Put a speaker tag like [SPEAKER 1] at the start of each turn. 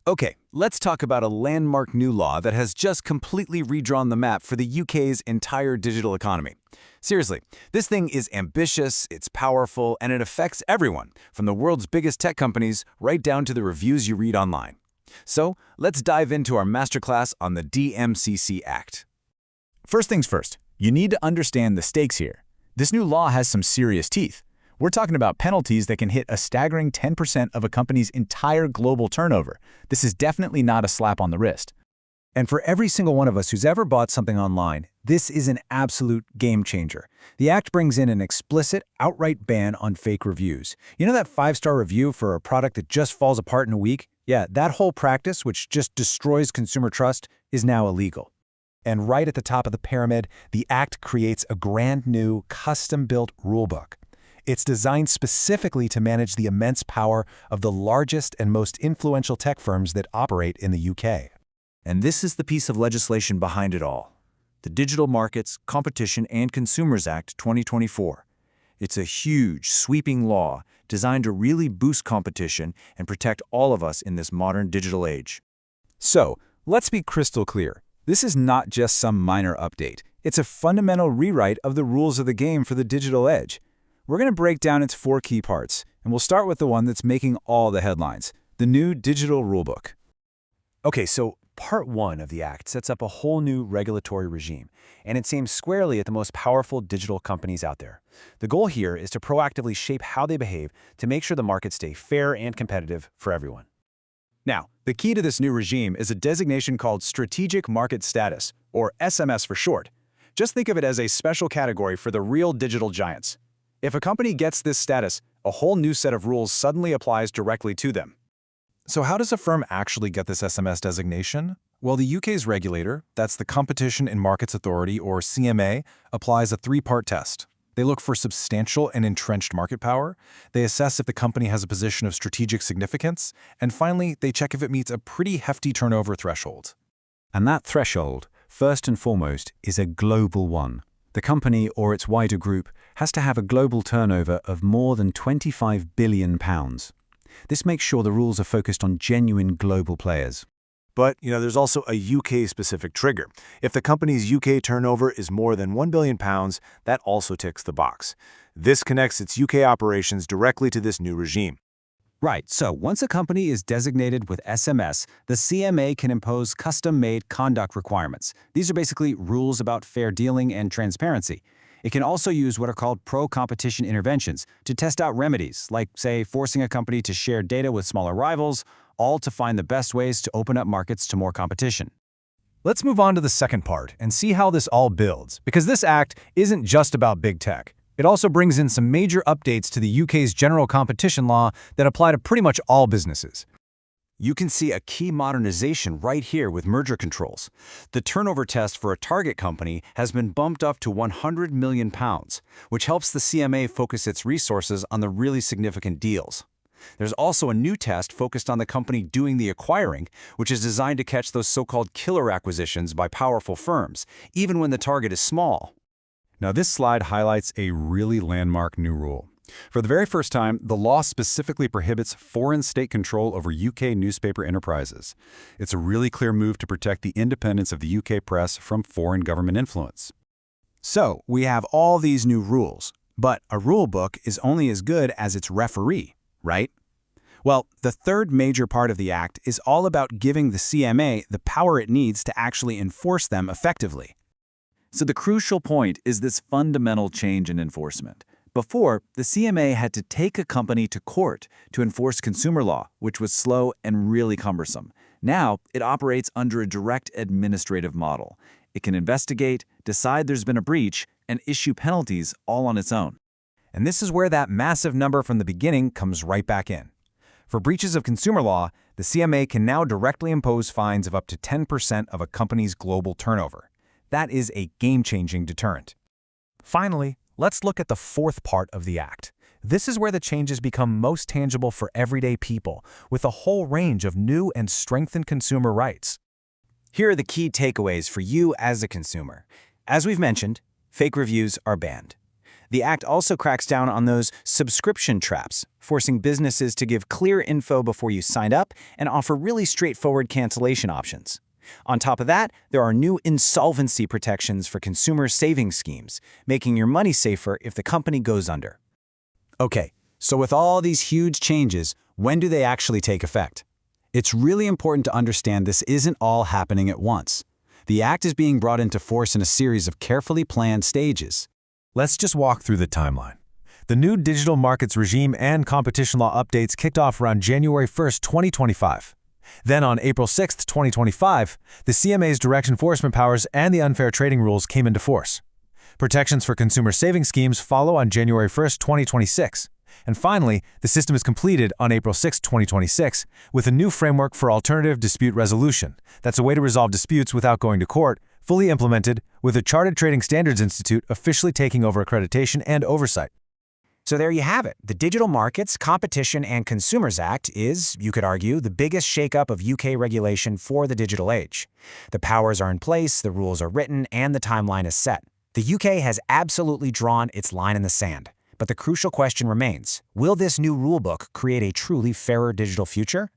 [SPEAKER 1] Okay, let's talk about a landmark new law that has just completely redrawn the map for the UK's entire digital economy. Seriously, this thing is ambitious, it's powerful, and it affects everyone, from the world's biggest tech companies right down to the reviews you read online. So, let's dive into our masterclass on the DMCC Act.
[SPEAKER 2] First things first, you need to understand the stakes here. This new law has some serious teeth. We're talking about penalties that can hit a staggering 10% of a company's entire global turnover. This is definitely not a slap on the wrist.
[SPEAKER 3] And for every single one of us who's ever bought something online, this is an absolute game changer. The Act brings in an explicit, outright ban on fake reviews. You know that 5-star review for a product that just falls apart in a week? Yeah, that whole practice, which just destroys consumer trust, is now illegal. And right at the top of the pyramid, the Act creates a brand new, custom-built rulebook. It's designed specifically to manage the immense power of the largest and most influential tech firms that operate in the UK.
[SPEAKER 1] And this is the piece of legislation behind it all. The Digital Markets, Competition and Consumers Act 2024. It's a huge, sweeping law designed to really boost competition and protect all of us in this modern digital age.
[SPEAKER 2] So, let's be crystal clear. This is not just some minor update. It's a fundamental rewrite of the rules of the game for the digital age. We're going to break down its 4 key parts, and we'll start with the one that's making all the headlines, the new digital rulebook.
[SPEAKER 3] Okay, so Part 1 of the Act sets up a whole new regulatory regime, and it's aimed squarely at the most powerful digital companies out there. The goal here is to proactively shape how they behave to make sure the markets stay fair and competitive for everyone.
[SPEAKER 2] Now, the key to this new regime is a designation called Strategic Market Status, or SMS for short. Just think of it as a special category for the real digital giants. If a company gets this status, a whole new set of rules suddenly applies directly to them.
[SPEAKER 4] So how does a firm actually get this SMS designation? Well, the UK's regulator, that's the Competition and Markets Authority, or CMA, applies a 3-part test. They look for substantial and entrenched market power, they assess if the company has a position of strategic significance, and finally, they check if it meets a pretty hefty turnover threshold.
[SPEAKER 5] And that threshold, first and foremost, is a global one. The company or its wider group has to have a global turnover of more than £25 billion. This makes sure the rules are focused on genuine global players.
[SPEAKER 6] But, there's also a UK-specific trigger. If the company's UK turnover is more than £1 billion, that also ticks the box. This connects its UK operations directly to this new regime.
[SPEAKER 3] Right, so once a company is designated with SMS, the CMA can impose custom-made conduct requirements. These are basically rules about fair dealing and transparency. It can also use what are called pro-competition interventions to test out remedies, like, say, forcing a company to share data with smaller rivals, all to find the best ways to open up markets to more competition.
[SPEAKER 4] Let's move on to the second part and see how this all builds, because this act isn't just about big tech. It also brings in some major updates to the UK's general competition law that apply to pretty much all businesses.
[SPEAKER 1] You can see a key modernization right here with merger controls. The turnover test for a target company has been bumped up to £100 million, which helps the CMA focus its resources on the really significant deals. There's also a new test focused on the company doing the acquiring, which is designed to catch those so-called killer acquisitions by powerful firms, even when the target is small.
[SPEAKER 4] Now, this slide highlights a really landmark new rule. For the very first time, the law specifically prohibits foreign state control over UK newspaper enterprises. It's a really clear move to protect the independence of the UK press from foreign government influence.
[SPEAKER 2] So, we have all these new rules, but a rule book is only as good as its referee, right? Well, the third major part of the Act is all about giving the CMA the power it needs to actually enforce them effectively.
[SPEAKER 7] So the crucial point is this fundamental change in enforcement. Before, the CMA had to take a company to court to enforce consumer law, which was slow and really cumbersome. Now, it operates under a direct administrative model. It can investigate, decide there's been a breach, and issue penalties all on its own.
[SPEAKER 4] And this is where that massive number from the beginning comes right back in. For breaches of consumer law, the CMA can now directly impose fines of up to 10% of a company's global turnover. That is a game-changing deterrent. Finally, let's look at the fourth part of the Act. This is where the changes become most tangible for everyday people, with a whole range of new and strengthened consumer rights.
[SPEAKER 3] Here are the key takeaways for you as a consumer. As we've mentioned, fake reviews are banned.
[SPEAKER 2] The Act also cracks down on those subscription traps, forcing businesses to give clear info before you sign up and offer really straightforward cancellation options. On top of that, there are new insolvency protections for consumer savings schemes, making your money safer if the company goes under.
[SPEAKER 1] Okay, so with all these huge changes, when do they actually take effect? It's really important to understand this isn't all happening at once. The Act is being brought into force in a series of carefully planned stages.
[SPEAKER 6] Let's just walk through the timeline. The new digital markets regime and competition law updates kicked off around January 1, 2025. Then on April 6, 2025, the CMA's direct enforcement powers and the unfair trading rules came into force. Protections for consumer savings schemes follow on January 1, 2026. And finally, the system is completed on April 6, 2026, with a new framework for alternative dispute resolution. That's a way to resolve disputes without going to court, fully implemented, with the Chartered Trading Standards Institute officially taking over accreditation and oversight.
[SPEAKER 3] So there you have it. The Digital Markets, Competition and Consumers Act is, you could argue, the biggest shakeup of UK regulation for the digital age. The powers are in place, the rules are written, and the timeline is set. The UK has absolutely drawn its line in the sand. But the crucial question remains, will this new rulebook create a truly fairer digital future?